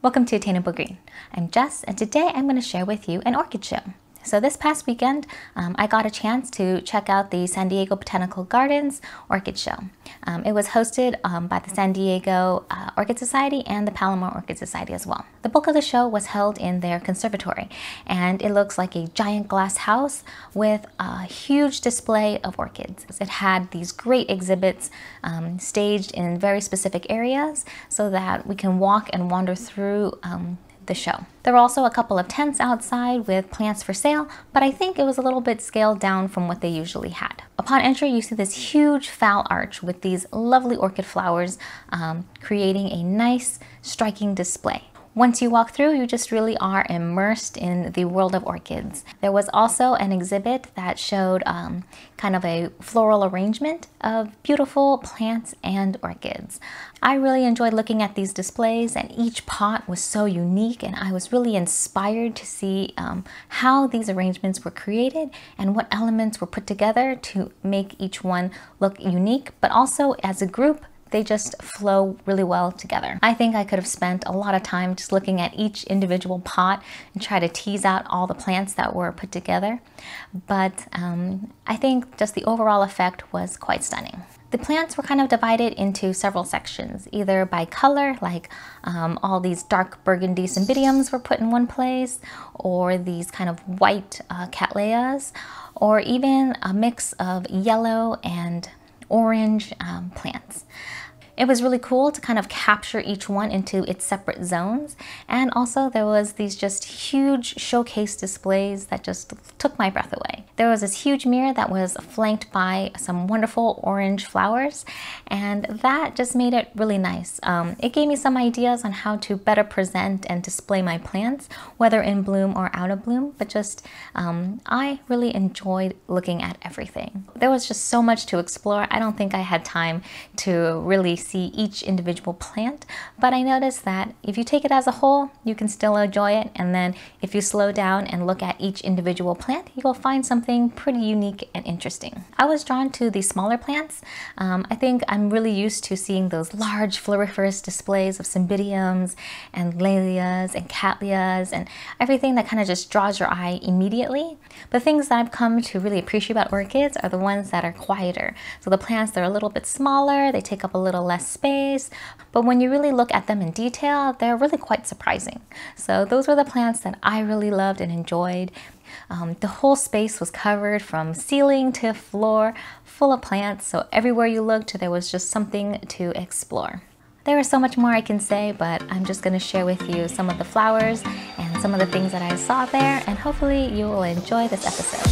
Welcome to Attainable Green. I'm Jess, and today I'm going to share with you an orchid show. So this past weekend, I got a chance to check out the San Diego Botanical Gardens Orchid Show. It was hosted by the San Diego Orchid Society and the Palomar Orchid Society as well. The bulk of the show was held in their conservatory, and it looks like a giant glass house with a huge display of orchids. It had these great exhibits staged in very specific areas so that we can walk and wander through the show. There were also a couple of tents outside with plants for sale, but I think it was a little bit scaled down from what they usually had. Upon entry, you see this huge phal arch with these lovely orchid flowers creating a nice, striking display. Once you walk through, you just really are immersed in the world of orchids. There was also an exhibit that showed kind of a floral arrangement of beautiful plants and orchids. I really enjoyed looking at these displays, and each pot was so unique, and I was really inspired to see how these arrangements were created and what elements were put together to make each one look unique, but also as a group, they just flow really well together. I think I could have spent a lot of time just looking at each individual pot and try to tease out all the plants that were put together. But I think just the overall effect was quite stunning. The plants were kind of divided into several sections, either by color, like all these dark burgundy cymbidiums were put in one place, or these kind of white cattleyas, or even a mix of yellow and orange plants. It was really cool to kind of capture each one into its separate zones, and also there was these just huge showcase displays that just took my breath away. There was this huge mirror that was flanked by some wonderful orange flowers, and that just made it really nice. It gave me some ideas on how to better present and display my plants, whether in bloom or out of bloom, but just I really enjoyed looking at everything. There was just so much to explore. I don't think I had time to really see each individual plant, but I noticed that if you take it as a whole, you can still enjoy it, and then if you slow down and look at each individual plant, you'll find something pretty unique and interesting. I was drawn to the smaller plants. I think I'm really used to seeing those large floriferous displays of cymbidiums and lilias and cattleyas and everything that kind of just draws your eye immediately. But things that I've come to really appreciate about orchids are the ones that are quieter. So the plants that are a little bit smaller, they take up a little less space, but when you really look at them in detail, they're really quite surprising. So those were the plants that I really loved and enjoyed. The whole space was covered from ceiling to floor, full of plants, so everywhere you looked, there was just something to explore. There is so much more I can say, but I'm just going to share with you some of the flowers and some of the things that I saw there, and hopefully you will enjoy this episode.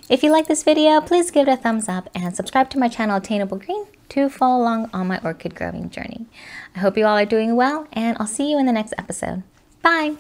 If you like this video, please give it a thumbs up and subscribe to my channel Attainable Green to follow along on my orchid growing journey. I hope you all are doing well, and I'll see you in the next episode. Bye!